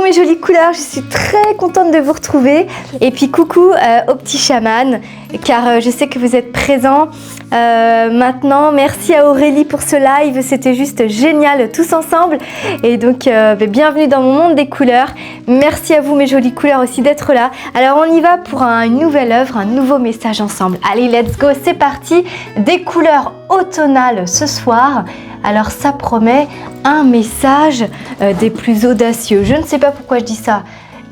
mes jolies couleurs, je suis très contente de vous retrouver. Et puis coucou aux petits chamans, car je sais que vous êtes présents maintenant. Merci à Aurélie pour ce live, c'était juste génial tous ensemble. Et donc bienvenue dans mon monde des couleurs. Merci à vous mes jolies couleurs aussi d'être là. Alors on y va pour une nouvelle œuvre, un nouveau message ensemble. Allez, let's go, c'est parti. Des couleurs automnales ce soir. Alors ça promet un message des plus audacieux. Je ne sais pas pourquoi je dis ça,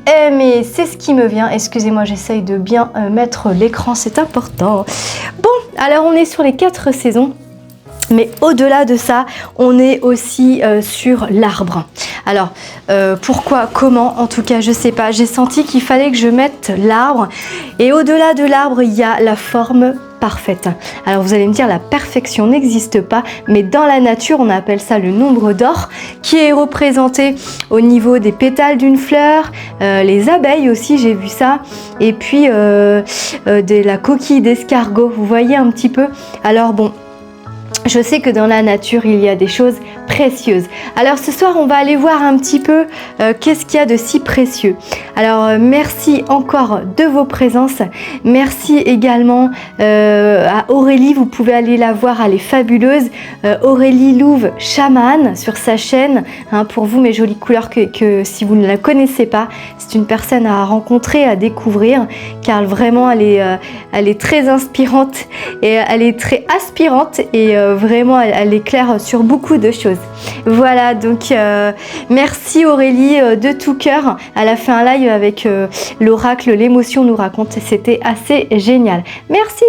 mais c'est ce qui me vient. Excusez-moi, j'essaye de bien mettre l'écran, c'est important. Bon, alors on est sur les 4 saisons. Mais au-delà de ça, on est aussi sur l'arbre. Alors, pourquoi, comment, en tout cas, je sais pas. J'ai senti qu'il fallait que je mette l'arbre. Et au-delà de l'arbre, il y a la forme parfaite. Alors, vous allez me dire, la perfection n'existe pas. Mais dans la nature, on appelle ça le nombre d'or, qui est représenté au niveau des pétales d'une fleur. Les abeilles aussi, j'ai vu ça. Et puis, la coquille d'escargot. Vous voyez un petit peu. Alors, bon. Je sais que dans la nature, il y a des choses précieuses. Alors ce soir, on va aller voir un petit peu qu'est-ce qu'il y a de si précieux. Alors merci encore de vos présences. Merci également à Aurélie. Vous pouvez aller la voir, elle est fabuleuse. Aurélie Louve Chaman sur sa chaîne. Hein, pour vous, mes jolies couleurs, que si vous ne la connaissez pas, c'est une personne à rencontrer, à découvrir. Car vraiment, elle est très inspirante et elle est très aspirante. Et vraiment elle éclaire sur beaucoup de choses. Voilà, donc merci Aurélie de tout cœur. Elle a fait un live avec l'oracle L'émotion nous raconte et c'était assez génial. Merci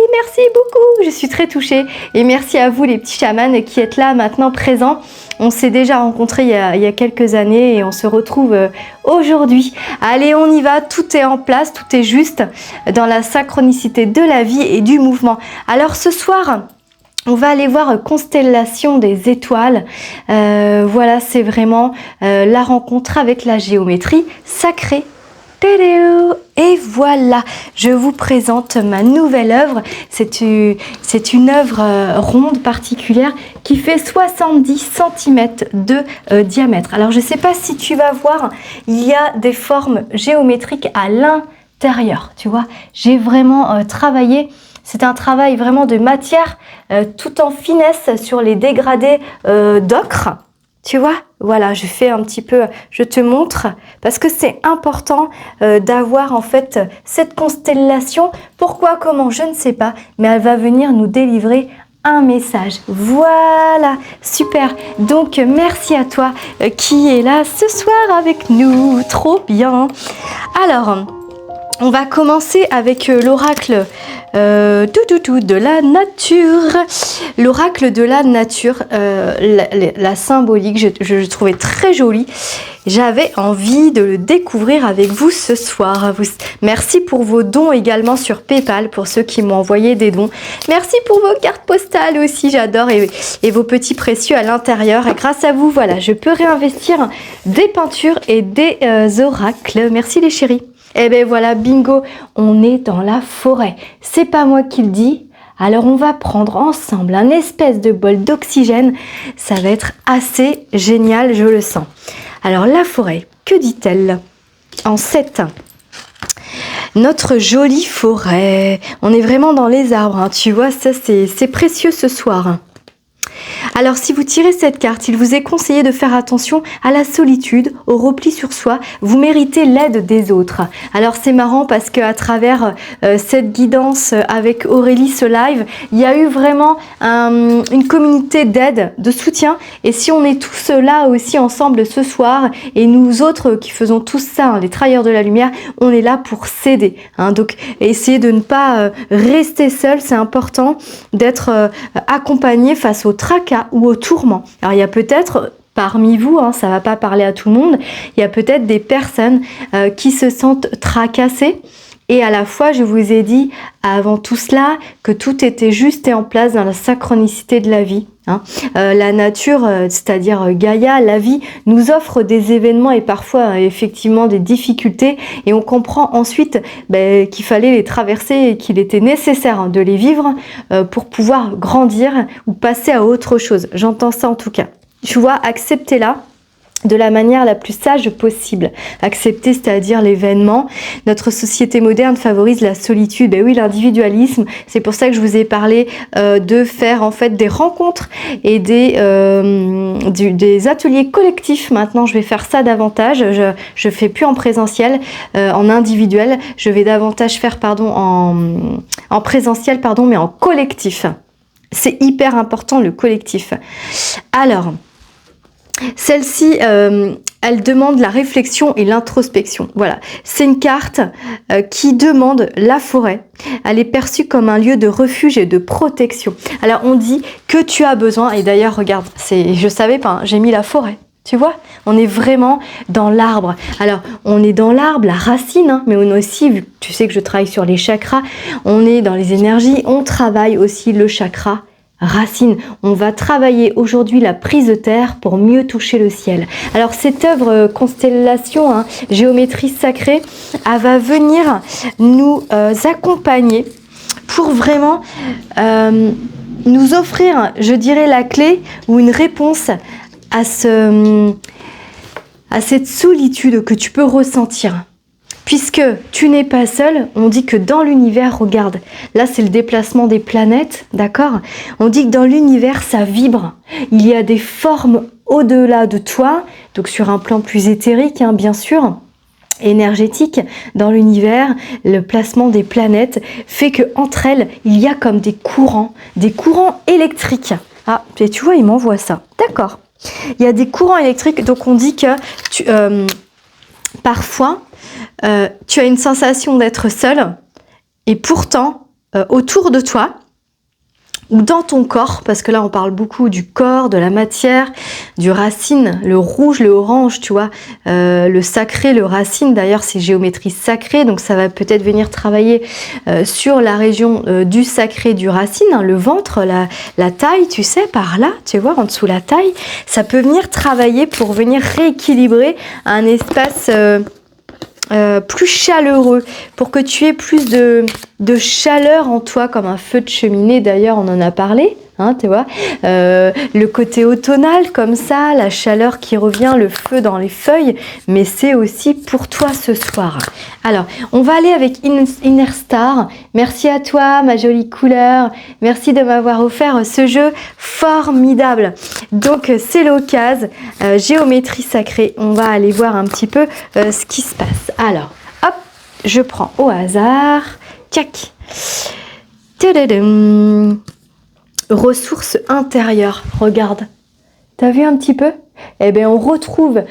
beaucoup, je suis très touchée. Et merci à vous les petits chamans qui êtes là maintenant présents. On s'est déjà rencontrés il y a quelques années et on se retrouve aujourd'hui. Allez, on y va, tout est en place, tout est juste dans la synchronicité de la vie et du mouvement. Alors ce soir, on va aller voir constellation des étoiles. Voilà, c'est vraiment la rencontre avec la géométrie sacrée. Et voilà, je vous présente ma nouvelle œuvre. C'est une œuvre ronde particulière qui fait 70 cm de diamètre. Alors, je ne sais pas si tu vas voir, il y a des formes géométriques à l'intérieur. Tu vois, j'ai vraiment travaillé. C'est un travail vraiment de matière tout en finesse sur les dégradés d'ocre. Tu vois, voilà, je fais un petit peu, je te montre parce que c'est important d'avoir en fait cette constellation. Pourquoi, comment, je ne sais pas, mais elle va venir nous délivrer un message. Voilà, super. Donc merci à toi qui est là ce soir avec nous, trop bien. Alors, on va commencer avec l'oracle de la nature. L'oracle de la nature, la symbolique, je trouvais très jolie. J'avais envie de le découvrir avec vous ce soir. Merci pour vos dons également sur PayPal, pour ceux qui m'ont envoyé des dons. Merci pour vos cartes postales aussi, j'adore, et vos petits précieux à l'intérieur. Et grâce à vous, voilà, je peux réinvestir des peintures et des oracles. Merci les chéris. Et ben voilà, bingo, on est dans la forêt. C'est pas moi qui le dis. Alors on va prendre ensemble un espèce de bol d'oxygène. Ça va être assez génial, je le sens. Alors la forêt, que dit-elle en 7? Notre jolie forêt. On est vraiment dans les arbres, hein. Tu vois, ça c'est précieux ce soir. Alors si vous tirez cette carte, il vous est conseillé de faire attention à la solitude, au repli sur soi. Vous méritez l'aide des autres. Alors c'est marrant parce qu'à travers cette guidance avec Aurélie, ce live, il y a eu vraiment une communauté d'aide, de soutien. Et si on est tous là aussi ensemble ce soir, et nous autres qui faisons tous ça, hein, les travailleurs de la lumière, on est là pour s'aider. Hein. Donc essayez de ne pas rester seul, c'est important d'être accompagné face au tracas ou au tourment. Alors il y a peut-être parmi vous, hein, ça va pas parler à tout le monde, il y a peut-être des personnes qui se sentent tracassées. Et à la fois, je vous ai dit avant tout cela que tout était juste et en place dans la synchronicité de la vie. Hein. La nature, c'est-à-dire Gaïa, la vie, nous offre des événements et parfois effectivement des difficultés. Et on comprend ensuite qu'il fallait les traverser et qu'il était nécessaire de les vivre pour pouvoir grandir ou passer à autre chose. J'entends ça en tout cas. Tu vois, acceptez-la. de la manière la plus sage possible. Accepter, c'est-à-dire l'événement. Notre société moderne favorise la solitude. Ben oui, l'individualisme. C'est pour ça que je vous ai parlé de faire en fait des rencontres et des ateliers collectifs. Maintenant, je vais faire ça davantage. Je fais plus en présentiel, en individuel. Je vais davantage faire, en présentiel, mais en collectif. C'est hyper important, le collectif. Alors, celle-ci, elle demande la réflexion et l'introspection. Voilà, c'est une carte qui demande la forêt. Elle est perçue comme un lieu de refuge et de protection. Alors, on dit que tu as besoin, et d'ailleurs, regarde, je savais pas, hein, j'ai mis la forêt. Tu vois, on est vraiment dans l'arbre. Alors, on est dans l'arbre, la racine, hein, mais on est aussi, vu que tu sais que je travaille sur les chakras, on est dans les énergies, on travaille aussi le chakra racine. On va travailler aujourd'hui la prise de terre pour mieux toucher le ciel. Alors cette œuvre constellation, hein, géométrie sacrée, elle va venir nous accompagner pour vraiment nous offrir, je dirais, la clé ou une réponse à cette solitude que tu peux ressentir. Puisque tu n'es pas seul, on dit que dans l'univers, regarde, là c'est le déplacement des planètes, d'accord? On dit que dans l'univers, ça vibre. Il y a des formes au-delà de toi, donc sur un plan plus éthérique, hein, bien sûr, énergétique. Dans l'univers, le placement des planètes fait que entre elles, il y a comme des courants électriques. Ah, et tu vois, il m'envoie ça. D'accord. Il y a des courants électriques, donc on dit que parfois, tu as une sensation d'être seul et pourtant, autour de toi ou dans ton corps, parce que là on parle beaucoup du corps, de la matière, du racine, le rouge, le orange, tu vois, le sacré, le racine, d'ailleurs c'est géométrie sacrée, donc ça va peut-être venir travailler sur la région du sacré, du racine, hein, le ventre, la taille, tu sais, par là, tu vois, en dessous la taille, ça peut venir travailler pour venir rééquilibrer un espace plus chaleureux, pour que tu aies plus de chaleur en toi, comme un feu de cheminée, d'ailleurs on en a parlé, hein, tu vois, le côté automnal comme ça, la chaleur qui revient, le feu dans les feuilles, mais c'est aussi pour toi ce soir. Alors, on va aller avec Inner Star. Merci à toi, ma jolie couleur, merci de m'avoir offert ce jeu formidable. Donc c'est l'occasion, géométrie sacrée, on va aller voir un petit peu ce qui se passe. Alors, hop, je prends au hasard, tchac, tadadam. Ressources intérieures, regarde. T'as vu un petit peu? Eh bien, on retrouve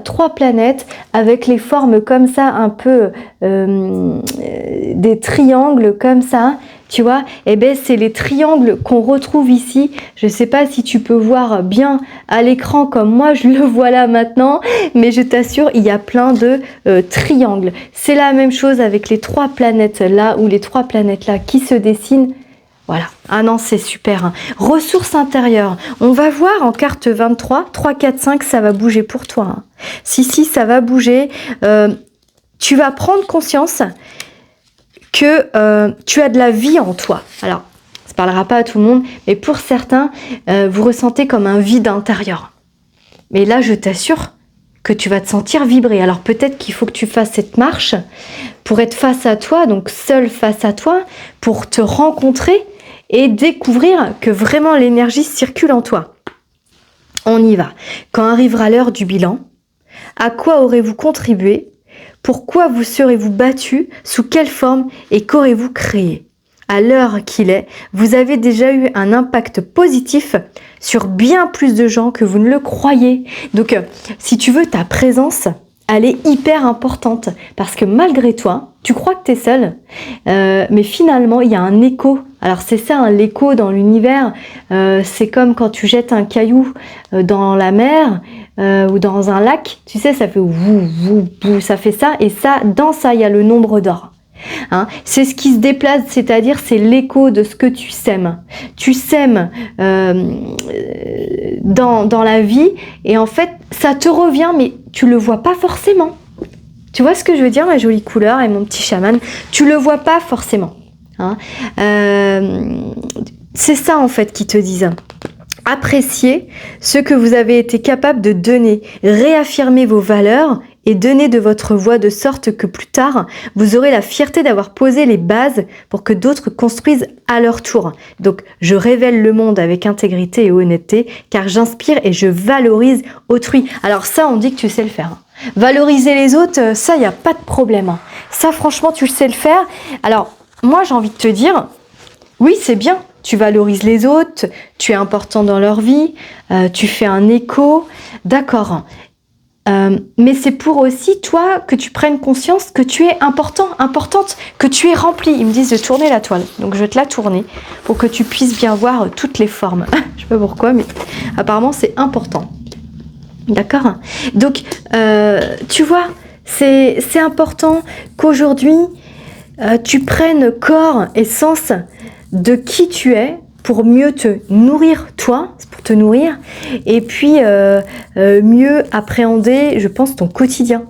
trois planètes avec les formes comme ça, un peu des triangles comme ça, tu vois. Eh bien, c'est les triangles qu'on retrouve ici. Je ne sais pas si tu peux voir bien à l'écran comme moi, je le vois là maintenant, mais je t'assure, il y a plein de triangles. C'est la même chose avec les trois planètes là, ou les trois planètes là qui se dessinent. Voilà. Ah non, c'est super. Hein. Ressources intérieures. On va voir en carte 23, 3, 4, 5, ça va bouger pour toi. Hein. Si, ça va bouger. Tu vas prendre conscience que tu as de la vie en toi. Alors, ça ne parlera pas à tout le monde, mais pour certains, vous ressentez comme un vide intérieur. Mais là, je t'assure que tu vas te sentir vibrer. Alors peut-être qu'il faut que tu fasses cette marche pour être face à toi, donc seul face à toi, pour te rencontrer et découvrir que vraiment l'énergie circule en toi. On y va. Quand arrivera l'heure du bilan, à quoi aurez-vous contribué? Pourquoi vous serez-vous battu? Sous quelle forme? Et qu'aurez-vous créé? À l'heure qu'il est, vous avez déjà eu un impact positif sur bien plus de gens que vous ne le croyez. Donc, si tu veux, ta présence, elle est hyper importante parce que malgré toi, tu crois que tu es seul, mais finalement, il y a un écho. Alors, c'est ça, hein, l'écho dans l'univers. C'est comme quand tu jettes un caillou dans la mer ou dans un lac. Tu sais, ça fait wou, wou, wou, ça fait ça. Et ça, dans ça, il y a le nombre d'or. Hein, c'est ce qui se déplace, c'est-à-dire c'est l'écho de ce que tu sèmes. Tu sèmes dans la vie et en fait ça te revient mais tu le vois pas forcément. Tu vois ce que je veux dire, ma jolie couleur et mon petit chaman? Tu le vois pas forcément. Hein, c'est ça en fait qu'ils te disent. Appréciez ce que vous avez été capable de donner, réaffirmez vos valeurs et donnez de votre voix de sorte que plus tard, vous aurez la fierté d'avoir posé les bases pour que d'autres construisent à leur tour. Donc, je révèle le monde avec intégrité et honnêteté, car j'inspire et je valorise autrui. Alors ça, on dit que tu sais le faire. Valoriser les autres, ça, il n'y a pas de problème. Ça, franchement, tu sais le faire. Alors, moi, j'ai envie de te dire, oui, c'est bien. Tu valorises les autres, tu es important dans leur vie, tu fais un écho, d'accord. Mais c'est pour aussi, toi, que tu prennes conscience que tu es important, importante, que tu es rempli. Ils me disent de tourner la toile, donc je vais te la tourner pour que tu puisses bien voir toutes les formes. Je sais pas pourquoi, mais apparemment c'est important. D'accord. Donc, tu vois, c'est important qu'aujourd'hui, tu prennes corps et sens de qui tu es pour mieux te nourrir toi, c'est pour te nourrir, et puis mieux appréhender, je pense, ton quotidien.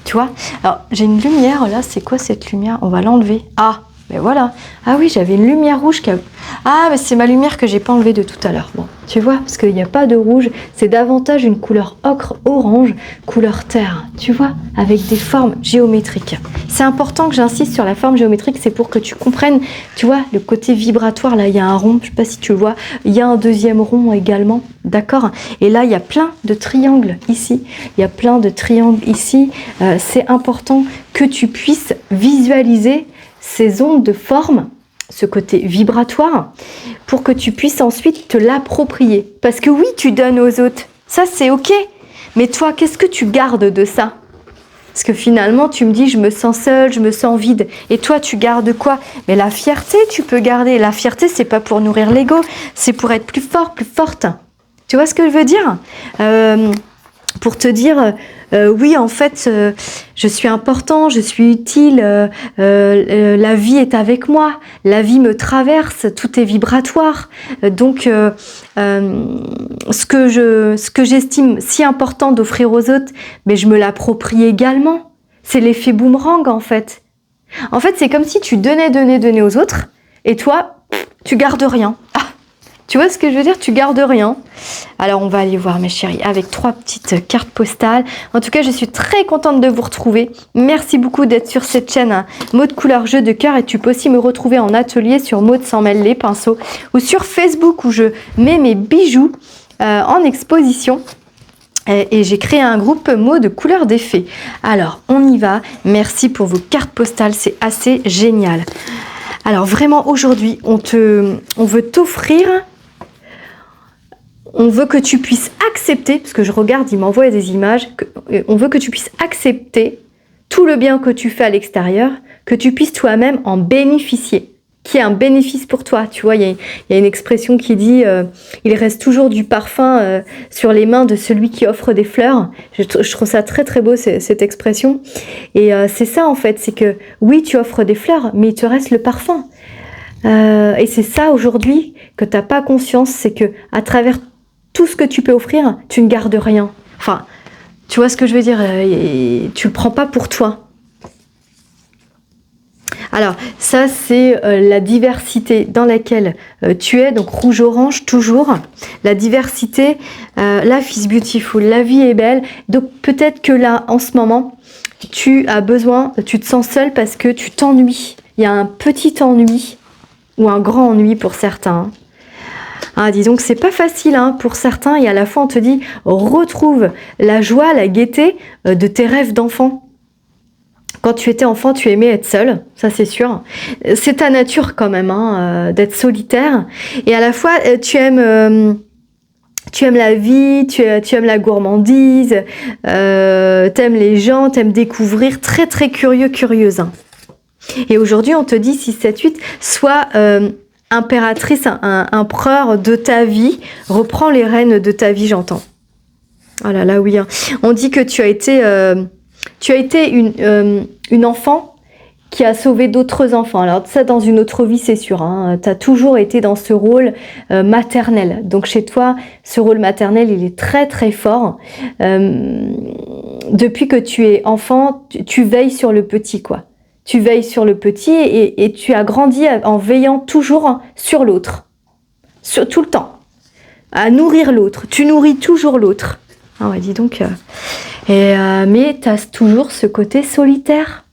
Tu vois? Alors, j'ai une lumière, là, c'est quoi cette lumière? On va l'enlever. Ah, mais voilà. Ah oui, j'avais une lumière rouge qui a... Ah, mais c'est ma lumière que j'ai pas enlevée de tout à l'heure. Bon, tu vois, parce qu'il n'y a pas de rouge, c'est davantage une couleur ocre, orange, couleur terre, tu vois, avec des formes géométriques. C'est important que j'insiste sur la forme géométrique, c'est pour que tu comprennes, tu vois, le côté vibratoire, là, il y a un rond, je sais pas si tu le vois, il y a un deuxième rond également, d'accord? Et là, il y a plein de triangles ici, il y a plein de triangles ici, c'est important que tu puisses visualiser ces ondes de forme, ce côté vibratoire, pour que tu puisses ensuite te l'approprier. Parce que oui, tu donnes aux autres, ça c'est ok, mais toi, qu'est-ce que tu gardes de ça? Parce que finalement, tu me dis, je me sens seule, je me sens vide. Et toi, tu gardes quoi? Mais la fierté, tu peux garder. La fierté, c'est pas pour nourrir l'ego, c'est pour être plus fort, plus forte. Tu vois ce que je veux dire? Pour te dire, oui, en fait, je suis important, je suis utile, la vie est avec moi, la vie me traverse, tout est vibratoire. Donc, ce que j'estime si important d'offrir aux autres, mais je me l'approprie également. C'est l'effet boomerang, en fait. En fait, c'est comme si tu donnais aux autres, et toi, tu gardes rien. Ah, tu vois ce que je veux dire? Tu gardes rien. Alors, on va aller voir, mes chéris, avec 3 petites cartes postales. En tout cas, je suis très contente de vous retrouver. Merci beaucoup d'être sur cette chaîne, hein. Maude couleur jeu de cœur. Et tu peux aussi me retrouver en atelier sur Maude s'en mêle les pinceaux ou sur Facebook où je mets mes bijoux en exposition. Et j'ai créé un groupe Maude couleur des fées. Alors, on y va. Merci pour vos cartes postales. C'est assez génial. Alors, vraiment, aujourd'hui, on veut t'offrir... On veut que tu puisses accepter, parce que je regarde, il m'envoie des images, on veut que tu puisses accepter tout le bien que tu fais à l'extérieur, que tu puisses toi-même en bénéficier, qu'il y ait un bénéfice pour toi. Tu vois, il y a une expression qui dit il reste toujours du parfum sur les mains de celui qui offre des fleurs. Je trouve ça très très beau, cette expression. Et c'est ça en fait, c'est que oui, tu offres des fleurs, mais il te reste le parfum. Et c'est ça aujourd'hui que tu n'as pas conscience, c'est que à travers tout ce que tu peux offrir, tu ne gardes rien. Enfin, tu vois ce que je veux dire, tu le prends pas pour toi. Alors, ça, c'est la diversité dans laquelle tu es, donc rouge-orange, toujours. La diversité, life is beautiful, la vie est belle. Donc, peut-être que là, en ce moment, tu as besoin, tu te sens seul parce que tu t'ennuies. Il y a un petit ennui, ou un grand ennui pour certains. Disons que c'est pas facile pour certains, et à la fois on te dit retrouve la joie, la gaieté de tes rêves d'enfant. Quand tu étais enfant, tu aimais être seul, ça c'est sûr. C'est ta nature quand même d'être solitaire, et à la fois tu aimes la vie, tu aimes la gourmandise, t'aimes les gens, t'aimes découvrir, très très curieux, curieuse. Et aujourd'hui on te dit 6, 7, 8, sois impératrice, un empereur de ta vie, reprends les rênes de ta vie, j'entends. Oh là là, oui. On dit que tu as été une enfant qui a sauvé d'autres enfants. Alors ça, dans une autre vie, c'est sûr. Tu as toujours été dans ce rôle maternel. Donc chez toi, ce rôle maternel, il est très très fort. Depuis que tu es enfant, tu veilles sur le petit, quoi. Tu veilles sur le petit et tu as grandi en veillant toujours sur l'autre. Tout le temps. à nourrir l'autre. Tu nourris toujours l'autre. Ah ouais, dis donc. Mais tu as toujours ce côté solitaire.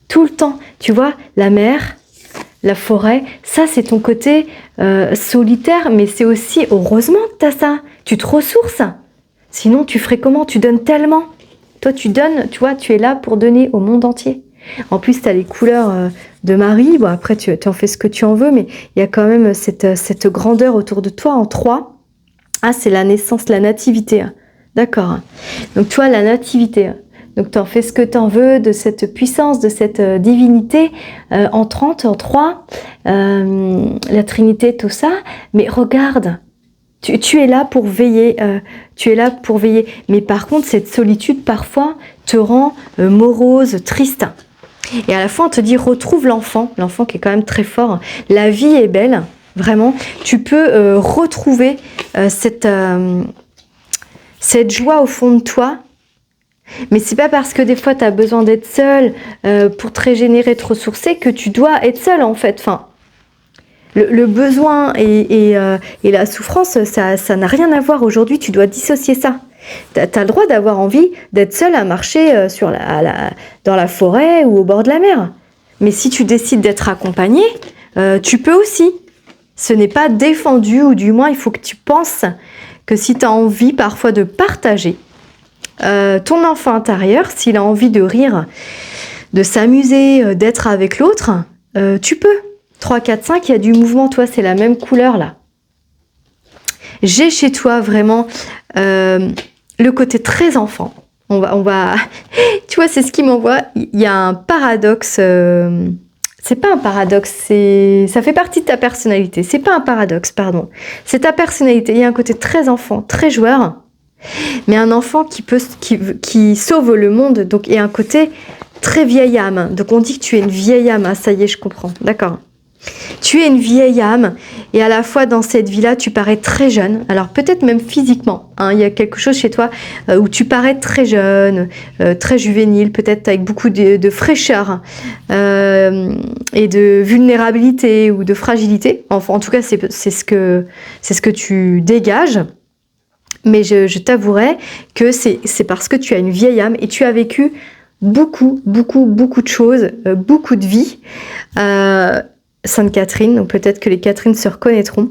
Tout le temps. Tu vois, la mer, la forêt, ça c'est ton côté solitaire, mais c'est aussi, heureusement que tu as ça. Tu te ressources. Sinon, tu ferais comment? Tu donnes tellement. Toi, tu donnes, tu vois, tu es là pour donner au monde entier. En plus, tu as les couleurs de Marie. Bon, après, tu en fais ce que tu en veux, mais il y a quand même cette grandeur autour de toi en 3. Ah, c'est la naissance, la nativité. D'accord. Donc, toi, la nativité. Donc, tu en fais ce que tu en veux de cette puissance, de cette divinité en 30, en 3. La Trinité, tout ça. Mais regarde, tu es là pour veiller. Tu es là pour veiller. Mais par contre, cette solitude, parfois, te rend morose, triste. Et à la fin, on te dit, retrouve l'enfant qui est quand même très fort. La vie est belle, vraiment. Tu peux retrouver cette joie au fond de toi. Mais c'est pas parce que des fois, tu as besoin d'être seule pour te régénérer, te ressourcer, que tu dois être seule, en fait. Enfin, le besoin et la souffrance, ça n'a rien à voir. Aujourd'hui, tu dois dissocier ça. T'as le droit d'avoir envie d'être seule à marcher dans la forêt ou au bord de la mer. Mais si tu décides d'être accompagnée, tu peux aussi. Ce n'est pas défendu, ou du moins il faut que tu penses que si tu as envie parfois de partager ton enfant intérieur, s'il a envie de rire, de s'amuser, d'être avec l'autre, tu peux. 3, 4, 5, il y a du mouvement, toi c'est la même couleur là. J'ai chez toi vraiment le côté très enfant. On va, tu vois, c'est ce qui m'envoie. Il y a un paradoxe. C'est pas un paradoxe, ça fait partie de ta personnalité. C'est pas un paradoxe, pardon. C'est ta personnalité. Il y a un côté très enfant, très joueur, mais un enfant qui sauve le monde. Donc, et un côté très vieille âme. Donc, on dit que tu es une vieille âme. Ah, ça y est, je comprends. D'accord. Tu es une vieille âme et à la fois dans cette vie-là, tu parais très jeune. Alors peut-être même physiquement, hein, il y a quelque chose chez toi où tu parais très jeune, très juvénile, peut-être avec beaucoup de fraîcheur et de vulnérabilité ou de fragilité. Enfin, en tout cas, c'est ce que tu dégages. Mais je t'avouerai que c'est parce que tu as une vieille âme et tu as vécu beaucoup de choses, beaucoup de vies. Sainte Catherine, donc peut-être que les Catherines se reconnaîtront.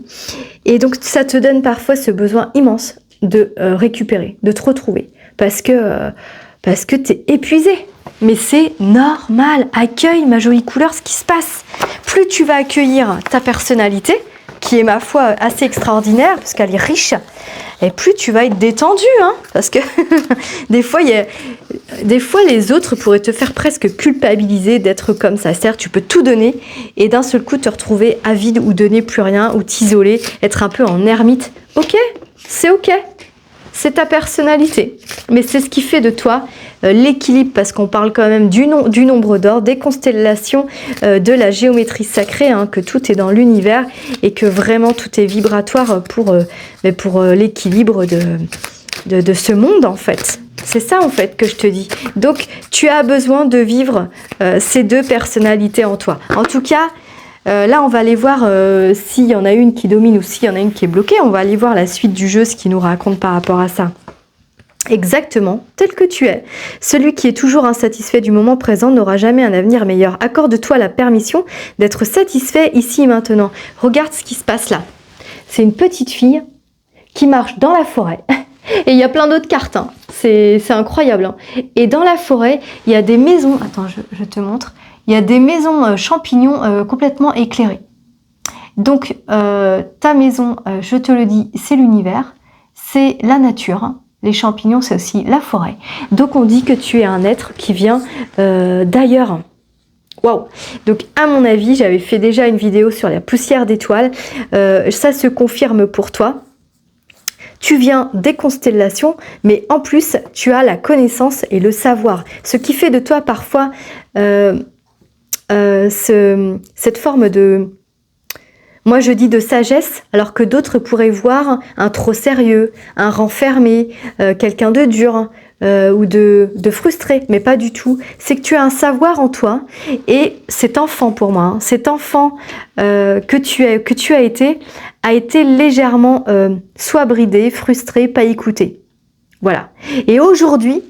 Et donc ça te donne parfois ce besoin immense de récupérer, de te retrouver, parce que t'es épuisé. Mais c'est normal. Accueille, ma jolie couleur, ce qui se passe. Plus tu vas accueillir ta personnalité, qui est ma foi assez extraordinaire, parce qu'elle est riche, et plus tu vas être détendu, hein, parce que des fois les autres pourraient te faire presque culpabiliser d'être comme ça. C'est-à-dire tu peux tout donner et d'un seul coup te retrouver avide ou donner plus rien ou t'isoler, être un peu en ermite. Ok, c'est ok. C'est ta personnalité, mais c'est ce qui fait de toi l'équilibre, parce qu'on parle quand même du nombre d'or, des constellations, de la géométrie sacrée, hein, que tout est dans l'univers et que vraiment tout est vibratoire pour l'équilibre de ce monde en fait. C'est ça en fait que je te dis. Donc tu as besoin de vivre ces deux personnalités en toi. En tout cas, là on va aller voir s'il y en a une qui domine ou s'il y en a une qui est bloquée. On va aller voir la suite du jeu, ce qu'il nous raconte par rapport à ça. Exactement, tel que tu es. Celui qui est toujours insatisfait du moment présent n'aura jamais un avenir meilleur. Accorde-toi la permission d'être satisfait ici et maintenant. Regarde ce qui se passe là. C'est une petite fille qui marche dans la forêt. Et il y a plein d'autres cartes. Hein. C'est incroyable. Hein. Et dans la forêt, il y a des maisons. Attends, je te montre. Il y a des maisons champignons complètement éclairées. Donc, ta maison, je te le dis, c'est l'univers. C'est la nature. Hein. Les champignons, c'est aussi la forêt. Donc, on dit que tu es un être qui vient d'ailleurs. Waouh! Donc, à mon avis, j'avais fait déjà une vidéo sur la poussière d'étoiles. Ça se confirme pour toi. Tu viens des constellations, mais en plus, tu as la connaissance et le savoir. Ce qui fait de toi parfois cette forme de... Moi, je dis de sagesse, alors que d'autres pourraient voir un trop sérieux, un renfermé, quelqu'un de dur. ou de frustré, mais pas du tout. C'est que tu as un savoir en toi et cet enfant pour moi, hein, cet enfant que tu as été, a été légèrement soit bridé, frustré, pas écouté. Voilà. Et aujourd'hui,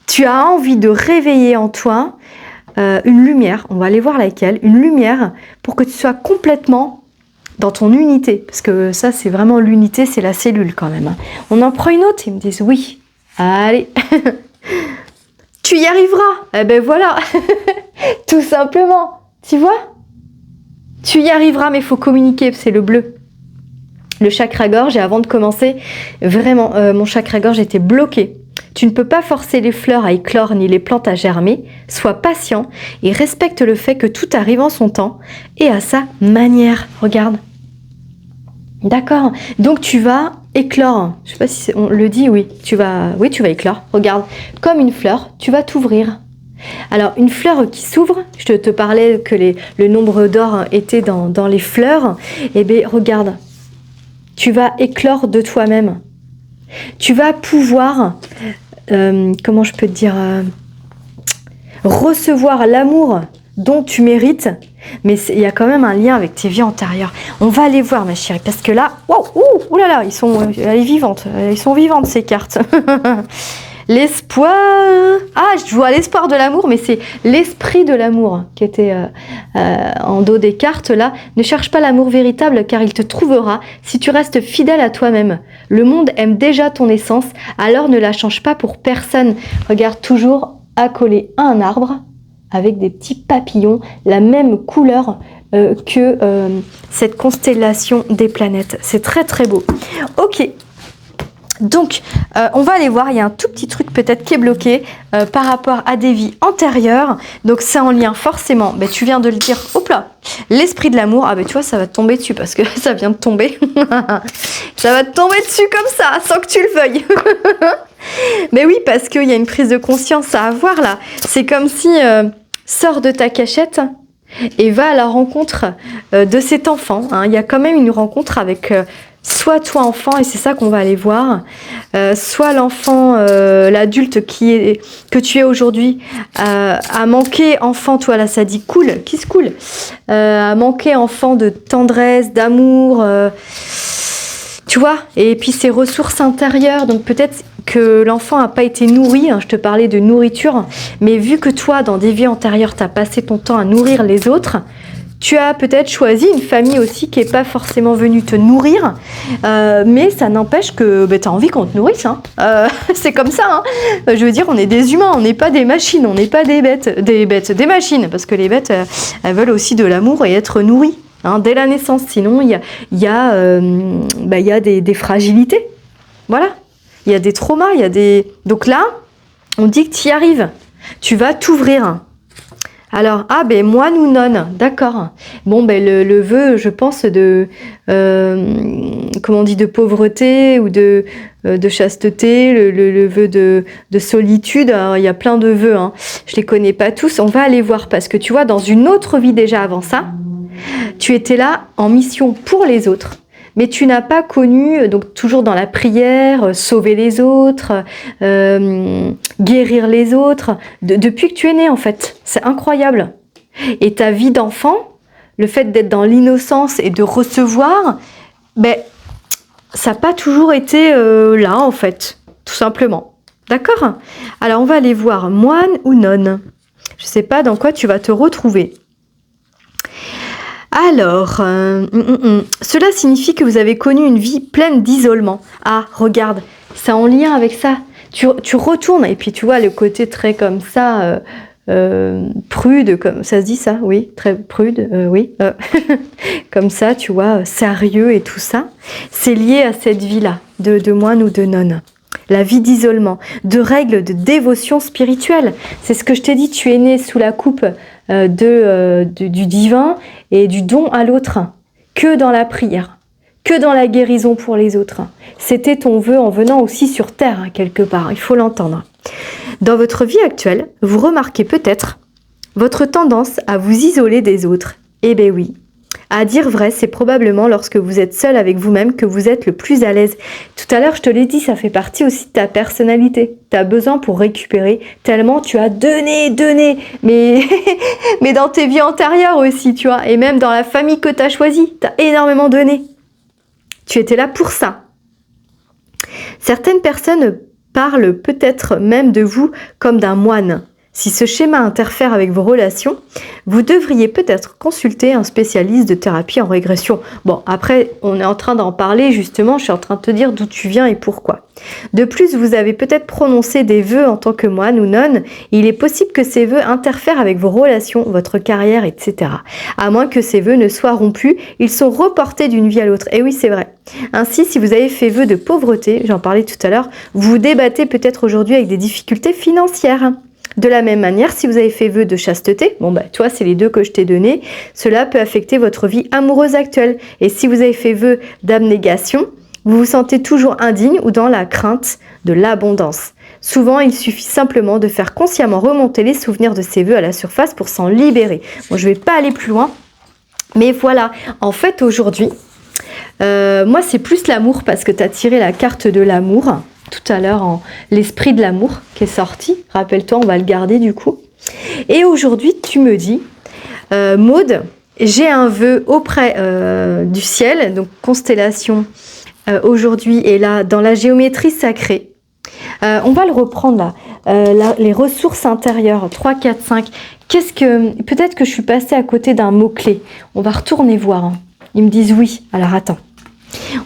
tu as envie de réveiller en toi une lumière, on va aller voir laquelle, une lumière pour que tu sois complètement dans ton unité, parce que ça c'est vraiment l'unité, c'est la cellule quand même. On en prend une autre, ils me disent oui, allez, tu y arriveras, eh ben voilà, tout simplement, tu vois, tu y arriveras, mais il faut communiquer, c'est le bleu. Le chakra-gorge, et avant de commencer, vraiment, mon chakra-gorge était bloqué. Tu ne peux pas forcer les fleurs à éclore ni les plantes à germer. Sois patient et respecte le fait que tout arrive en son temps et à sa manière. Regarde. D'accord. Donc tu vas éclore. Je ne sais pas si on le dit, oui. Tu vas éclore. Regarde. Comme une fleur, tu vas t'ouvrir. Alors, une fleur qui s'ouvre, je te parlais que le nombre d'or était dans les fleurs. Eh bien, regarde. Tu vas éclore de toi-même. Tu vas pouvoir, comment je peux te dire, recevoir l'amour dont tu mérites, mais il y a quand même un lien avec tes vies antérieures. On va aller voir, ma chérie, parce que là, ouh là là, elle est vivante, elles sont vivantes ces cartes. L'espoir, je vois l'espoir de l'amour, mais c'est l'esprit de l'amour qui était en dos des cartes là. Ne cherche pas l'amour véritable car il te trouvera si tu restes fidèle à toi-même. Le monde aime déjà ton essence, alors ne la change pas pour personne. Regarde, toujours accolé à un arbre avec des petits papillons, la même couleur que cette constellation des planètes. C'est très très beau. Ok. Donc, on va aller voir, il y a un tout petit truc peut-être qui est bloqué par rapport à des vies antérieures. Donc, c'est en lien forcément, tu viens de le dire, hop là, l'esprit de l'amour. Ah tu vois, ça va te tomber dessus parce que ça vient de tomber. Ça va te tomber dessus comme ça, sans que tu le veuilles. Mais oui, parce qu'il y a une prise de conscience à avoir là. C'est comme si, sors de ta cachette et va à la rencontre de cet enfant. Hein. Il y a quand même une rencontre avec... soit toi enfant, et c'est ça qu'on va aller voir, soit l'enfant, l'adulte que tu es aujourd'hui, a manqué enfant, toi là ça dit cool, qui se coule, a manqué enfant de tendresse, d'amour, tu vois, et puis ses ressources intérieures, donc peut-être que l'enfant n'a pas été nourri, hein, je te parlais de nourriture, mais vu que toi dans des vies antérieures tu as passé ton temps à nourrir les autres, tu as peut-être choisi une famille aussi qui n'est pas forcément venue te nourrir, mais ça n'empêche que tu as envie qu'on te nourrisse. Hein. C'est comme ça. Hein. Je veux dire, on est des humains, on n'est pas des machines, on n'est pas des bêtes, des machines, parce que les bêtes, elles veulent aussi de l'amour et être nourries. Hein, dès la naissance, sinon il y a des fragilités. Voilà. Il y a des traumas, Donc là, on dit que tu y arrives. Tu vas t'ouvrir. Alors, moine ou nonne, d'accord. Bon, le vœu, je pense, de pauvreté ou de chasteté, le vœu de solitude. Alors, il y a plein de vœux, hein. Je les connais pas tous. On va aller voir parce que tu vois, dans une autre vie déjà avant ça, tu étais là en mission pour les autres. Mais tu n'as pas connu, donc toujours dans la prière, sauver les autres, guérir les autres, depuis que tu es né en fait. C'est incroyable. Et ta vie d'enfant, le fait d'être dans l'innocence et de recevoir, ça n'a pas toujours été là en fait, tout simplement. D'accord ? Alors on va aller voir moine ou nonne. Je ne sais pas dans quoi tu vas te retrouver. Alors, cela signifie que vous avez connu une vie pleine d'isolement. Ah, regarde, c'est en lien avec ça. Tu retournes, et puis tu vois le côté très comme ça, prude, comme ça se dit ça, oui, très prude, oui. Comme ça, tu vois, sérieux et tout ça. C'est lié à cette vie-là, de moine ou de nonne. La vie d'isolement, de règles de dévotion spirituelle. C'est ce que je t'ai dit, tu es né sous la coupe du divin et du don à l'autre, que dans la prière, que dans la guérison pour les autres. C'était ton vœu en venant aussi sur terre, hein, quelque part, il faut l'entendre. Dans votre vie actuelle, vous remarquez peut-être votre tendance à vous isoler des autres. Eh bien oui, À dire vrai, c'est probablement lorsque vous êtes seul avec vous-même que vous êtes le plus à l'aise. Tout à l'heure, je te l'ai dit, ça fait partie aussi de ta personnalité. Tu as besoin pour récupérer tellement tu as donné, mais, mais dans tes vies antérieures aussi, tu vois, et même dans la famille que tu as choisie, tu as énormément donné. Tu étais là pour ça. Certaines personnes parlent peut-être même de vous comme d'un moine. Si ce schéma interfère avec vos relations, vous devriez peut-être consulter un spécialiste de thérapie en régression. Bon, après, on est en train d'en parler justement, je suis en train de te dire d'où tu viens et pourquoi. De plus, vous avez peut-être prononcé des vœux en tant que moine ou nonne. Il est possible que ces vœux interfèrent avec vos relations, votre carrière, etc. À moins que ces vœux ne soient rompus, ils sont reportés d'une vie à l'autre. Et oui, c'est vrai. Ainsi, si vous avez fait vœu de pauvreté, j'en parlais tout à l'heure, vous vous débattez peut-être aujourd'hui avec des difficultés financières. De la même manière, si vous avez fait vœu de chasteté, bon bah toi c'est les deux que je t'ai donnés, cela peut affecter votre vie amoureuse actuelle. Et si vous avez fait vœu d'abnégation, vous vous sentez toujours indigne ou dans la crainte de l'abondance. Souvent, il suffit simplement de faire consciemment remonter les souvenirs de ces vœux à la surface pour s'en libérer. Bon, je ne vais pas aller plus loin, mais voilà. En fait, aujourd'hui, moi c'est plus l'amour parce que tu as tiré la carte de l'amour. Tout à l'heure, l'esprit de l'amour qui est sorti. Rappelle-toi, on va le garder du coup. Et aujourd'hui, tu me dis, Maud, j'ai un vœu auprès du ciel, donc constellation aujourd'hui est là dans la géométrie sacrée. On va le reprendre là. Les ressources intérieures, 3, 4, 5. Peut-être que je suis passée à côté d'un mot-clé. On va retourner voir. Hein. Ils me disent oui. Alors attends.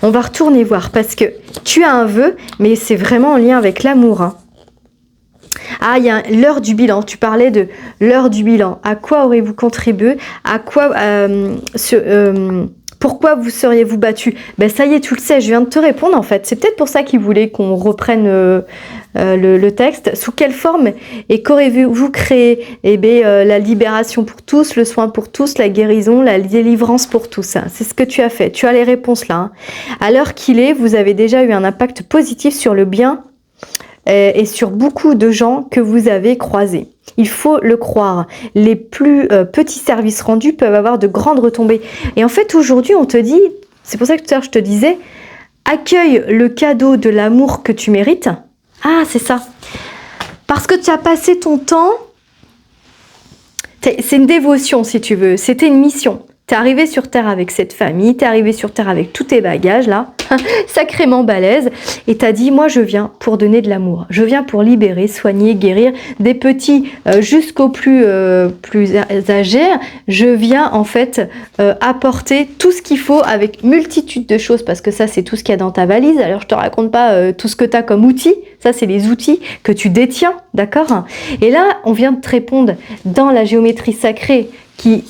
On va retourner voir parce que tu as un vœu, mais c'est vraiment en lien avec l'amour. Hein. Ah, il y a l'heure du bilan. Tu parlais de l'heure du bilan. À quoi aurez-vous contribué? À quoi pourquoi vous seriez-vous battu? Ben ça y est, tu le sais, je viens de te répondre en fait. C'est peut-être pour ça qu'ils voulaient qu'on reprenne le texte. Sous quelle forme et qu'aurez-vous créé? Eh bien, la libération pour tous, le soin pour tous, la guérison, la délivrance pour tous. C'est ce que tu as fait. Tu as les réponses là. Hein. À l'heure qu'il est, vous avez déjà eu un impact positif sur le bien et sur beaucoup de gens que vous avez croisés. Il faut le croire. Les plus petits services rendus peuvent avoir de grandes retombées. Et en fait, aujourd'hui, on te dit, c'est pour ça que tout à l'heure je te disais, accueille le cadeau de l'amour que tu mérites. Ah, c'est ça. Parce que tu as passé ton temps, c'est une dévotion si tu veux, c'était une mission. T'es arrivé sur Terre avec cette famille, t'es arrivé sur Terre avec tous tes bagages là, sacrément balèze, et t'as dit moi je viens pour donner de l'amour, je viens pour libérer, soigner, guérir des petits jusqu'aux plus âgés, je viens en fait apporter tout ce qu'il faut avec multitude de choses, parce que ça c'est tout ce qu'il y a dans ta valise, alors je te raconte pas tout ce que t'as comme outils, ça c'est les outils que tu détiens, d'accord? Et là on vient de te répondre dans la géométrie sacrée,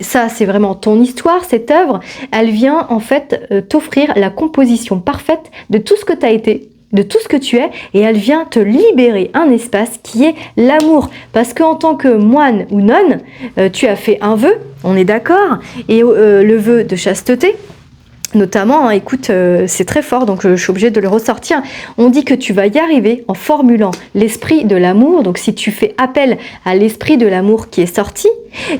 ça c'est vraiment ton histoire, cette œuvre, elle vient en fait t'offrir la composition parfaite de tout ce que tu as été, de tout ce que tu es, et elle vient te libérer un espace qui est l'amour. Parce qu'en tant que moine ou nonne, tu as fait un vœu, on est d'accord, et le vœu de chasteté, notamment, hein, écoute, c'est très fort, donc je suis obligée de le ressortir. On dit que tu vas y arriver en formulant l'esprit de l'amour. Donc si tu fais appel à l'esprit de l'amour qui est sorti,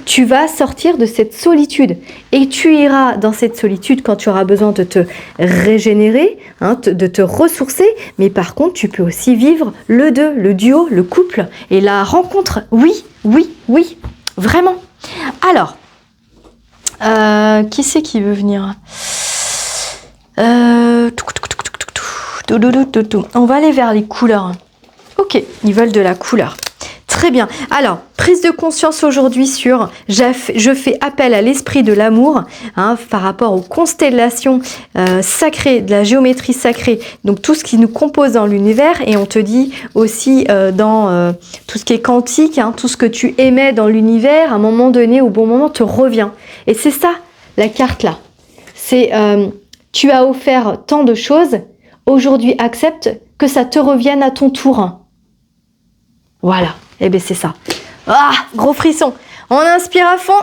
tu vas sortir de cette solitude. Et tu iras dans cette solitude quand tu auras besoin de te régénérer, hein, de te ressourcer. Mais par contre, tu peux aussi vivre le deux, le duo, le couple et la rencontre. Oui, oui, oui, vraiment. Alors, qui c'est qui veut venir ? On va aller vers les couleurs. Ok, ils veulent de la couleur. Très bien. Alors, prise de conscience aujourd'hui sur je fais appel à l'esprit de l'amour, hein, par rapport aux constellations sacrées, de la géométrie sacrée, donc tout ce qui nous compose dans l'univers, et on te dit aussi dans tout ce qui est quantique, hein, tout ce que tu émets dans l'univers, à un moment donné, au bon moment, te revient. Et c'est ça, la carte là. C'est tu as offert tant de choses, aujourd'hui accepte que ça te revienne à ton tour. Voilà, et bien c'est ça. Ah, gros frisson. On inspire à fond.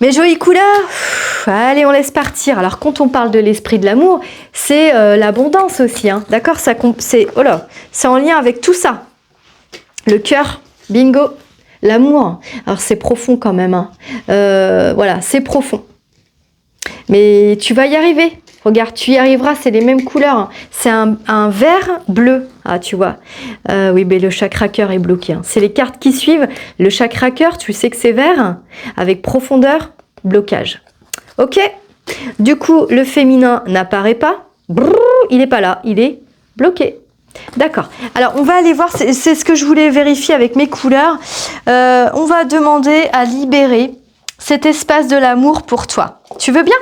Mes jolies couleurs. Allez, on laisse partir. Alors quand on parle de l'esprit de l'amour, c'est l'abondance aussi. Hein. D'accord, c'est en lien avec tout ça. Le cœur, bingo. L'amour, alors c'est profond quand même. Hein. Voilà, c'est profond. Mais tu vas y arriver. Regarde, tu y arriveras, c'est les mêmes couleurs. C'est un vert bleu. Ah, tu vois. Oui, mais le chakra cœur est bloqué. Hein. C'est les cartes qui suivent. Le chakra cœur, tu sais que c'est vert. Avec profondeur, blocage. Ok. Du coup, le féminin n'apparaît pas. Brrr, il n'est pas là. Il est bloqué. D'accord. Alors, on va aller voir. C'est ce que je voulais vérifier avec mes couleurs. On va demander à libérer cet espace de l'amour pour toi. Tu veux bien ?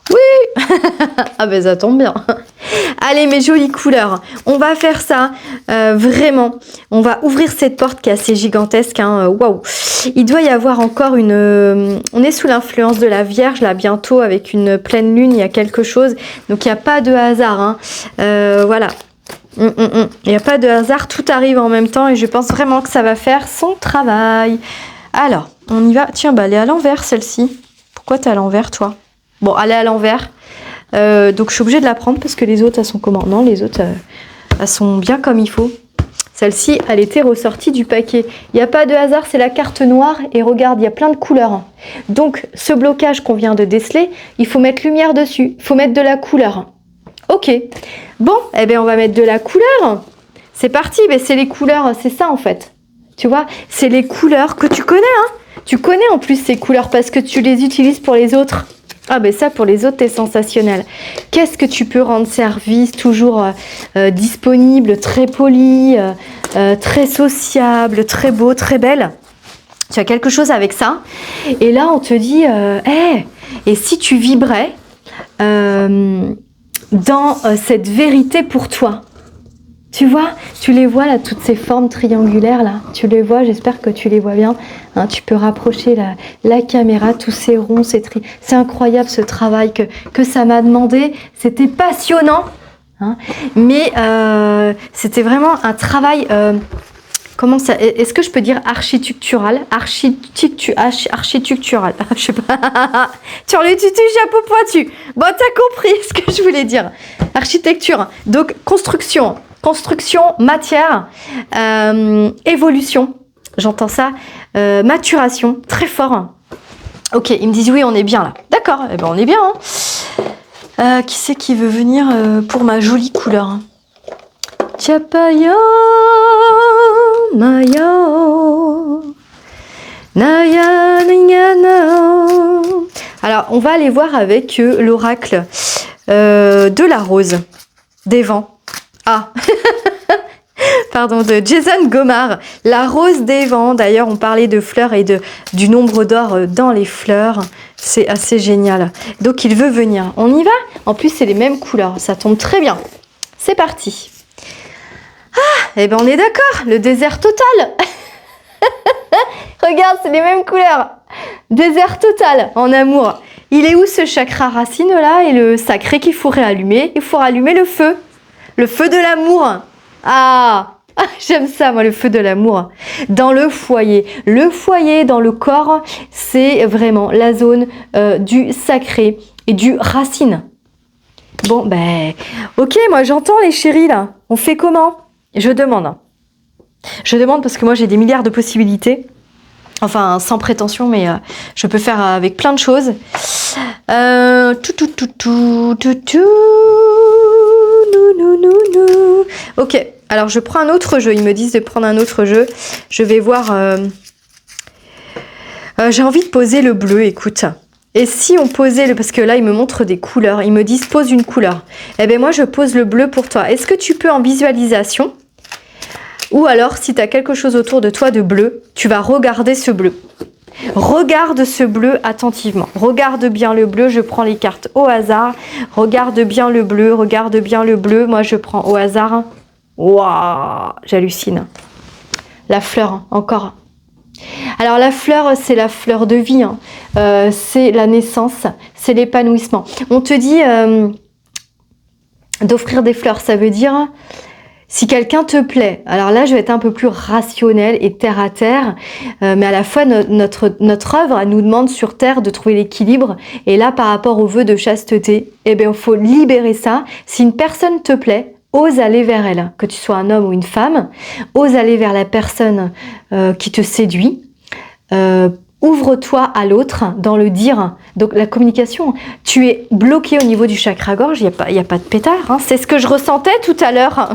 Oui. Ah ben ça tombe bien. Allez mes jolies couleurs, on va faire ça vraiment. On va ouvrir cette porte qui est assez gigantesque. Hein. Waouh. Il doit y avoir encore une... on est sous l'influence de la Vierge là bientôt avec une pleine lune. Il y a quelque chose. Donc il n'y a pas de hasard. Hein. Voilà. Il n'y a pas de hasard. Tout arrive en même temps et je pense vraiment que ça va faire son travail. Alors, on y va. Tiens, bah elle est à l'envers celle-ci. Pourquoi t'es à l'envers toi ? Bon, elle est à l'envers. Donc, je suis obligée de la prendre parce que les autres, elles sont comment ? Non, les autres, elles sont bien comme il faut. Celle-ci, elle était ressortie du paquet. Il n'y a pas de hasard, c'est la carte noire. Et regarde, il y a plein de couleurs. Donc, ce blocage qu'on vient de déceler, il faut mettre lumière dessus. Il faut mettre de la couleur. Ok. Bon, eh bien, on va mettre de la couleur. C'est parti. Ben, c'est les couleurs, c'est ça en fait. Tu vois, c'est les couleurs que tu connais. Hein. Tu connais en plus ces couleurs parce que tu les utilises pour les autres. Ah ben ça, pour les autres, t'es sensationnel. Qu'est-ce que tu peux rendre service, toujours disponible, très poli, très sociable, très beau, très belle. Tu as quelque chose avec ça. Et là, on te dit, hey, et si tu vibrais dans cette vérité pour toi ? Tu vois, tu les vois là, toutes ces formes triangulaires là, tu les vois, j'espère que tu les vois bien. Hein, tu peux rapprocher la caméra, tous ces ronds, c'est incroyable ce travail que ça m'a demandé. C'était passionnant, hein, mais c'était vraiment un travail. Comment ça ? Est-ce que je peux dire architectural ? Architectural. Je sais pas. Sur le tutu, chapeau pointu. Bon, t'as compris ce que je voulais dire. Architecture. Donc, construction, matière, évolution. J'entends ça. Maturation. Très fort. Ok, ils me disent oui, on est bien là. D'accord, eh ben on est bien. Hein. Qui c'est qui veut venir pour ma jolie couleur ? Chapaya Maya Naya Nayana. Alors, on va aller voir avec l'oracle de la rose des vents. Ah pardon, de Jason Gomar. La rose des vents. D'ailleurs, on parlait de fleurs et du nombre d'or dans les fleurs. C'est assez génial. Donc, il veut venir. On y va ? En plus, c'est les mêmes couleurs. Ça tombe très bien. C'est parti. Ah, eh ben on est d'accord, le désert total. Regarde, c'est les mêmes couleurs. Désert total en amour. Il est où ce chakra racine là et le sacré qu'il faut réallumer ? Il faut rallumer le feu de l'amour. Ah, j'aime ça moi, le feu de l'amour. Dans le foyer dans le corps, c'est vraiment la zone du sacré et du racine. Bon, ben, ok, moi j'entends les chéris là. On fait comment ? Je demande. Je demande parce que moi j'ai des milliards de possibilités. Enfin, sans prétention, mais je peux faire avec plein de choses. Ok, alors je prends un autre jeu. Ils me disent de prendre un autre jeu. Je vais voir. J'ai envie de poser le bleu, écoute. Et si on posait parce que là, ils me montrent des couleurs. Ils me disent pose une couleur. Eh bien, moi, je pose le bleu pour toi. Est-ce que tu peux en visualisation ? Ou alors, si tu as quelque chose autour de toi de bleu, tu vas regarder ce bleu. Regarde ce bleu attentivement. Regarde bien le bleu. Je prends les cartes au hasard. Regarde bien le bleu. Regarde bien le bleu. Moi, je prends au hasard. Waouh, j'hallucine. La fleur, encore. Alors, la fleur, c'est la fleur de vie. Hein. C'est la naissance. C'est l'épanouissement. On te dit d'offrir des fleurs. Ça veut dire... Si quelqu'un te plaît, alors là je vais être un peu plus rationnelle et terre à terre, mais à la fois notre œuvre, elle nous demande sur terre de trouver l'équilibre. Et là par rapport au vœu de chasteté, eh bien il faut libérer ça. Si une personne te plaît, ose aller vers elle, que tu sois un homme ou une femme, ose aller vers la personne qui te séduit. ouvre-toi à l'autre dans le dire. Donc la communication, tu es bloqué au niveau du chakra-gorge, il n'y a pas de pétard. Hein. C'est ce que je ressentais tout à l'heure.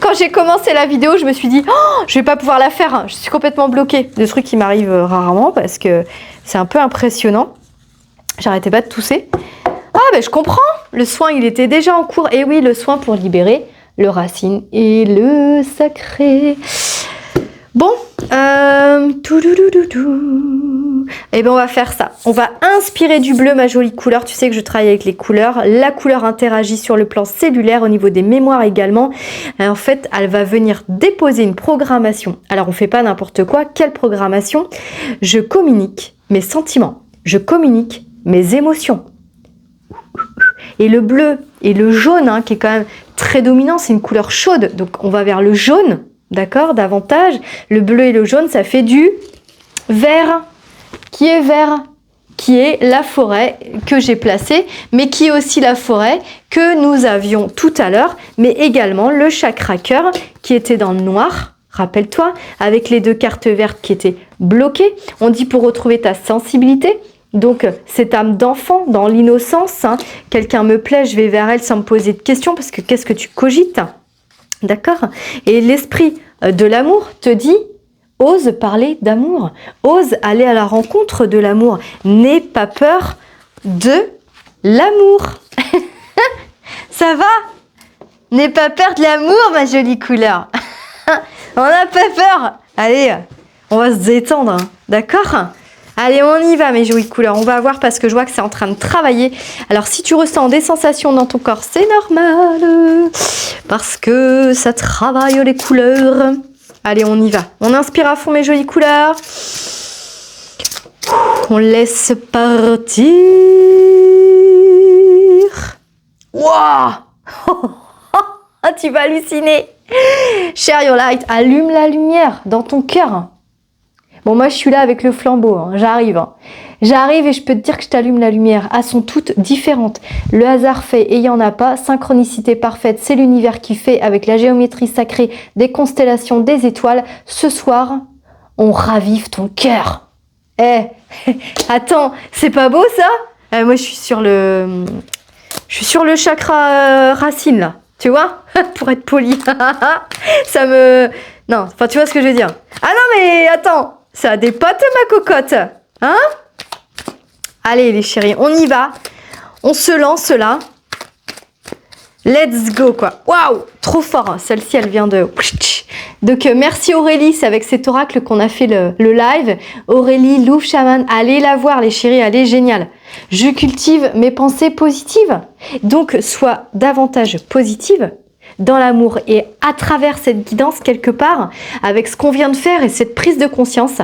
Quand j'ai commencé la vidéo, je me suis dit, oh, je vais pas pouvoir la faire. Je suis complètement bloquée. Des trucs qui m'arrivent rarement parce que c'est un peu impressionnant. J'arrêtais pas de tousser. Ah ben je comprends. Le soin, il était déjà en cours. Et oui, le soin pour libérer le racine et le sacré. Bon, et ben on va faire ça. On va inspirer du bleu, ma jolie couleur. Tu sais que je travaille avec les couleurs. La couleur interagit sur le plan cellulaire, au niveau des mémoires également. Et en fait, elle va venir déposer une programmation. Alors, on fait pas n'importe quoi. Quelle programmation? Je communique mes sentiments. Je communique mes émotions. Et le bleu et le jaune, hein, qui est quand même très dominant, c'est une couleur chaude. Donc, on va vers le jaune. D'accord, davantage. Le bleu et le jaune, ça fait du vert. Qui est vert? Qui est la forêt que j'ai placée, mais qui est aussi la forêt que nous avions tout à l'heure, mais également le chakra cœur qui était dans le noir. Rappelle-toi, avec les deux cartes vertes qui étaient bloquées. On dit pour retrouver ta sensibilité. Donc, cette âme d'enfant, dans l'innocence. Hein. Quelqu'un me plaît, je vais vers elle sans me poser de questions, parce que qu'est-ce que tu cogites? D'accord? Et l'esprit de l'amour te dit, ose parler d'amour, ose aller à la rencontre de l'amour, n'aie pas peur de l'amour. Ça va? N'aie pas peur de l'amour, ma jolie couleur. On n'a pas peur. Allez, on va se détendre, hein. D'accord? Allez, on y va, mes jolies couleurs. On va voir parce que je vois que c'est en train de travailler. Alors, si tu ressens des sensations dans ton corps, c'est normal. Parce que ça travaille les couleurs. Allez, on y va. On inspire à fond, mes jolies couleurs. On laisse partir. Waouh! Tu vas halluciner. Share your light. Allume la lumière dans ton cœur. Bon, moi, je suis là avec le flambeau, hein. J'arrive. Hein. J'arrive et je peux te dire que je t'allume la lumière. Elles sont toutes différentes. Le hasard fait et il n'y en a pas. Synchronicité parfaite, c'est l'univers qui fait avec la géométrie sacrée, des constellations, des étoiles. Ce soir, on ravive ton cœur. Eh, attends, c'est pas beau ça? Moi, je suis sur le chakra racine, là. Tu vois? Pour être poli. Ça me... Non, enfin, tu vois ce que je veux dire. Ah non, mais attends. Ça a des potes, ma cocotte. Hein? Allez, les chéris, on y va. On se lance là. Let's go, quoi. Waouh, trop fort. Celle-ci, elle vient de... Donc, merci Aurélie. C'est avec cet oracle qu'on a fait le live. Aurélie, Louve Chaman. Allez la voir, les chéris. Elle est géniale. Je cultive mes pensées positives. Donc, sois davantage positive dans l'amour et à travers cette guidance quelque part, avec ce qu'on vient de faire et cette prise de conscience,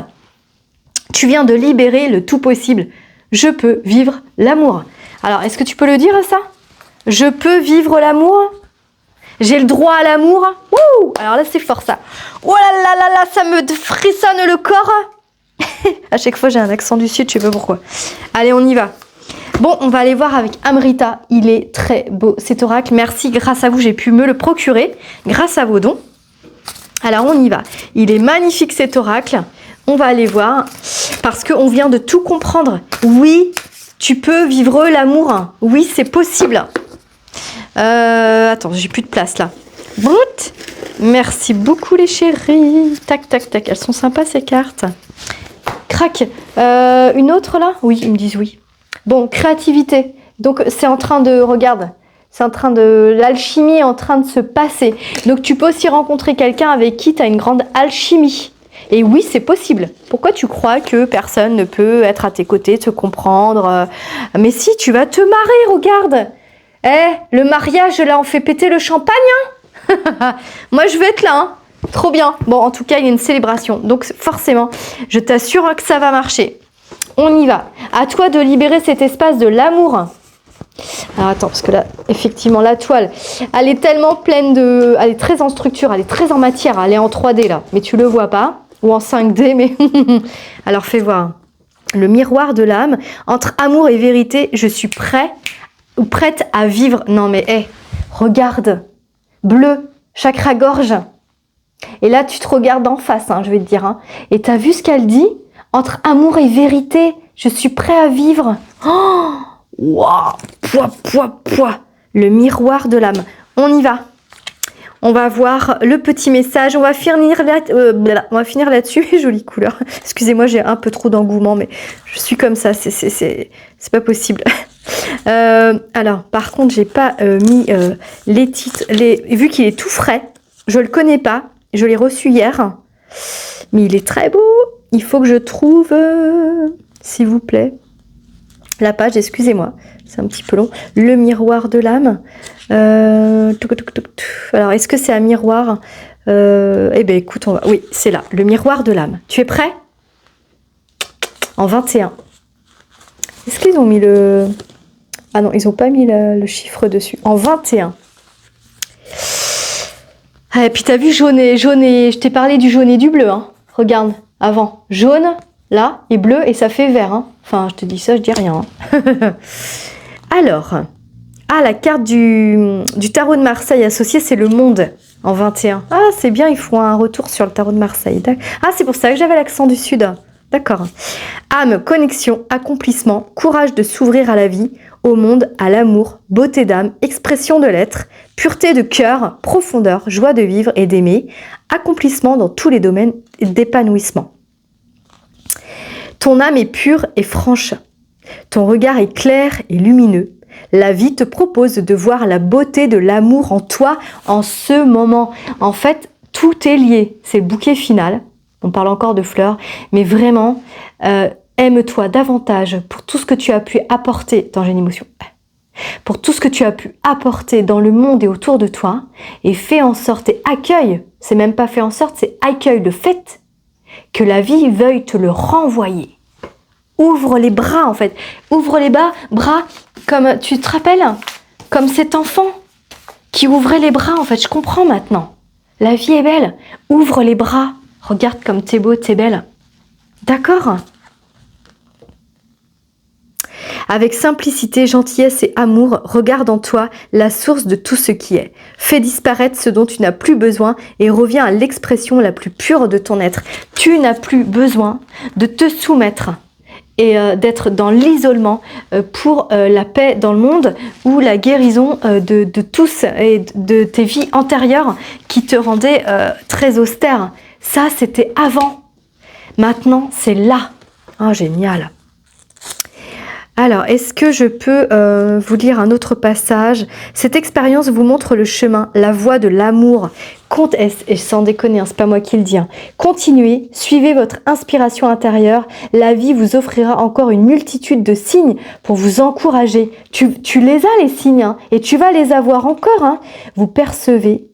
tu viens de libérer le tout possible. Je peux vivre l'amour. Alors, est-ce que tu peux le dire ça? Je peux vivre l'amour? J'ai le droit à l'amour? Ouh! Alors là, c'est fort ça. Oh là là là là, ça me frissonne le corps. À chaque fois, j'ai un accent du sud, je sais pas pourquoi. Allez, on y va. Bon, on va aller voir avec Amrita. Il est très beau cet oracle. Merci, grâce à vous, j'ai pu me le procurer. Grâce à vos dons. Alors, on y va. Il est magnifique cet oracle. On va aller voir. Parce qu'on vient de tout comprendre. Oui, tu peux vivre l'amour. Oui, c'est possible. Attends, j'ai plus de place là. Brut. Merci beaucoup les chéris. Tac, tac, tac. Elles sont sympas ces cartes. Crac. Une autre là? Oui, ils me disent oui. Bon, créativité. Donc, c'est en train de... Regarde, c'est en train de... L'alchimie est en train de se passer. Donc, tu peux aussi rencontrer quelqu'un avec qui tu as une grande alchimie. Et oui, c'est possible. Pourquoi tu crois que personne ne peut être à tes côtés, te comprendre? Mais si, tu vas te marrer, regarde. Le mariage, là, on fait péter le champagne, hein. Moi, je vais être là, hein. Trop bien. Bon, en tout cas, il y a une célébration. Donc, forcément, je t'assure que ça va marcher. On y va. À toi de libérer cet espace de l'amour. Alors attends, parce que là, effectivement, la toile, elle est tellement pleine de... Elle est très en structure, elle est très en matière, elle est en 3D là. Mais tu le vois pas. Ou en 5D, mais... Alors fais voir. Le miroir de l'âme. Entre amour et vérité, je suis prêt ou prête à vivre. Non mais, regarde. Bleu, chakra-gorge. Et là, tu te regardes en face, hein, je vais te dire. Hein. Et tu as vu ce qu'elle dit? entre amour et vérité. Je suis prêt à vivre. Oh, waouh, pouah. Le miroir de l'âme. On y va. On va voir le petit message. On va finir là-dessus. Jolie couleur. Excusez-moi, j'ai un peu trop d'engouement, mais je suis comme ça. C'est pas possible. Alors, par contre, j'ai pas mis les titres. Vu qu'il est tout frais, je le connais pas. Je l'ai reçu hier, mais il est très beau. Il faut que je trouve, s'il vous plaît, la page. Excusez-moi, c'est un petit peu long. Le miroir de l'âme. Alors, est-ce que c'est un miroir? Eh bien, écoute, oui, c'est là. Le miroir de l'âme. Tu es prêt? En 21. Est-ce qu'ils ont mis le... Ah non, ils n'ont pas mis le chiffre dessus. En 21. Ah, et puis t'as vu jaune et... Je t'ai parlé du jaune et du bleu. Hein. Regarde, avant. Jaune, là, et bleu, et ça fait vert. Hein. Enfin, je te dis ça, je dis rien. Hein. Alors, la carte du tarot de Marseille associée, c'est le monde en 21. Ah, c'est bien, ils font un retour sur le tarot de Marseille. Ah, c'est pour ça que j'avais l'accent du sud. D'accord. Âme, connexion, accomplissement, courage de s'ouvrir à la vie, au monde, à l'amour, beauté d'âme, expression de l'être, pureté de cœur, profondeur, joie de vivre et d'aimer, accomplissement dans tous les domaines d'épanouissement. Ton âme est pure et franche. Ton regard est clair et lumineux. La vie te propose de voir la beauté de l'amour en toi en ce moment. En fait, tout est lié. C'est le bouquet final. On parle encore de fleurs, mais vraiment, aime-toi davantage pour tout ce que tu as pu apporter dans une émotion. Pour tout ce que tu as pu apporter dans le monde et autour de toi, et fais en sorte et accueille, c'est même pas fait en sorte, c'est accueille le fait que la vie veuille te le renvoyer. Ouvre les bras en fait, ouvre les bras comme, tu te rappelles, comme cet enfant qui ouvrait les bras en fait, je comprends maintenant. La vie est belle, ouvre les bras, regarde comme t'es beau, t'es belle. D'accord ? Avec simplicité, gentillesse et amour, regarde en toi la source de tout ce qui est. Fais disparaître ce dont tu n'as plus besoin et reviens à l'expression la plus pure de ton être. Tu n'as plus besoin de te soumettre et d'être dans l'isolement pour la paix dans le monde ou la guérison de tous et de tes vies antérieures qui te rendaient très austère. Ça, c'était avant. Maintenant, c'est là. Oh, génial. Alors, est-ce que je peux vous lire un autre passage? Cette expérience vous montre le chemin, la voie de l'amour. Et sans déconner, hein, c'est pas moi qui le dis. Hein. Continuez, suivez votre inspiration intérieure. La vie vous offrira encore une multitude de signes pour vous encourager. Tu les as les signes, hein, et tu vas les avoir encore. Hein. Vous percevrez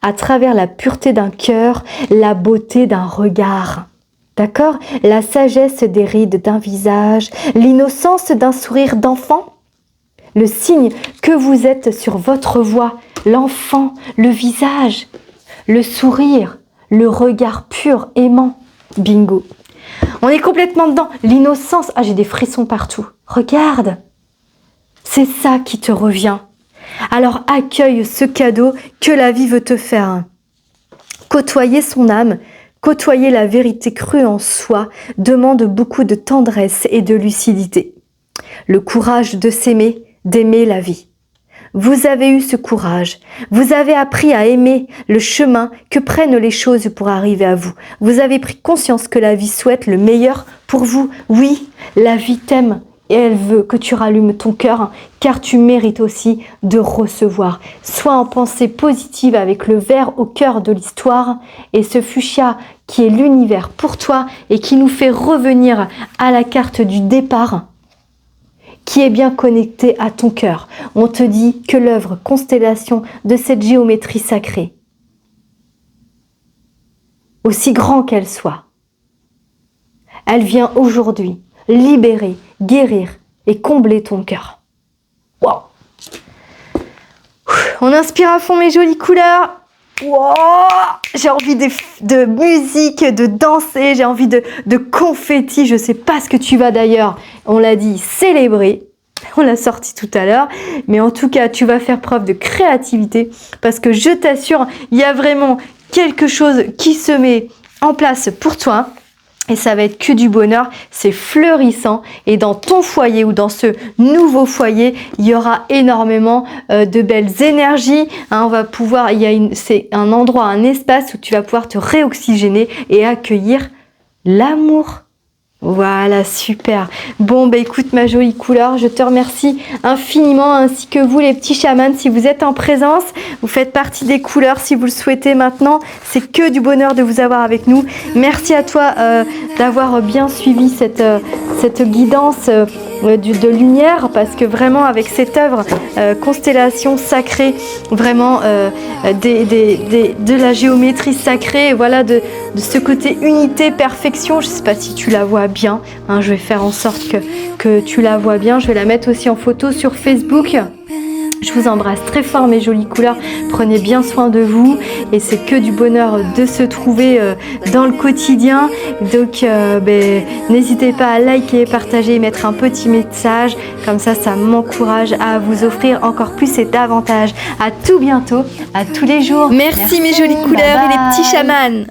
à travers la pureté d'un cœur, la beauté d'un regard. D'accord? La sagesse des rides d'un visage, l'innocence d'un sourire d'enfant, le signe que vous êtes sur votre voie, l'enfant, le visage, le sourire, le regard pur, aimant. Bingo. On est complètement dedans. L'innocence. Ah, j'ai des frissons partout. Regarde. C'est ça qui te revient. Alors accueille ce cadeau que la vie veut te faire. Côtoyer son âme, côtoyer la vérité crue en soi demande beaucoup de tendresse et de lucidité. Le courage de s'aimer, d'aimer la vie. Vous avez eu ce courage. Vous avez appris à aimer le chemin que prennent les choses pour arriver à vous. Vous avez pris conscience que la vie souhaite le meilleur pour vous. Oui, la vie t'aime et elle veut que tu rallumes ton cœur car tu mérites aussi de recevoir. Sois en pensée positive avec le vert au cœur de l'histoire et ce fuchsia qui est l'univers pour toi et qui nous fait revenir à la carte du départ qui est bien connecté à ton cœur. On te dit que l'œuvre constellation de cette géométrie sacrée, aussi grand qu'elle soit, elle vient aujourd'hui libérer, guérir et combler ton cœur. Wow. On inspire à fond mes jolies couleurs. Wow. J'ai envie de musique, de danser, j'ai envie de confetti. Je sais pas ce que tu vas d'ailleurs, on l'a dit, célébrer. On l'a sorti tout à l'heure, mais en tout cas, tu vas faire preuve de créativité parce que je t'assure, il y a vraiment quelque chose qui se met en place pour toi. Et ça va être que du bonheur, c'est fleurissant. Et dans ton foyer ou dans ce nouveau foyer, il y aura énormément de belles énergies. Hein, on va pouvoir, c'est un endroit, un espace où tu vas pouvoir te réoxygéner et accueillir l'amour. Voilà, super. Bon, bah écoute ma jolie couleur, je te remercie infiniment, ainsi que vous les petits chamans, si vous êtes en présence, vous faites partie des couleurs, si vous le souhaitez maintenant, c'est que du bonheur de vous avoir avec nous. Merci à toi d'avoir bien suivi cette guidance de lumière, parce que vraiment avec cette œuvre constellation sacrée, vraiment de la géométrie sacrée, et voilà, de ce côté unité, perfection, je sais pas si tu la vois bien, hein, je vais faire en sorte que tu la vois bien, je vais la mettre aussi en photo sur Facebook. Je vous embrasse très fort mes jolies couleurs, prenez bien soin de vous et c'est que du bonheur de se trouver dans le quotidien. Donc n'hésitez pas à liker, partager, mettre un petit message, comme ça m'encourage à vous offrir encore plus et davantage. À tout bientôt, à tous les jours. Merci mes jolies couleurs et les petits chamans.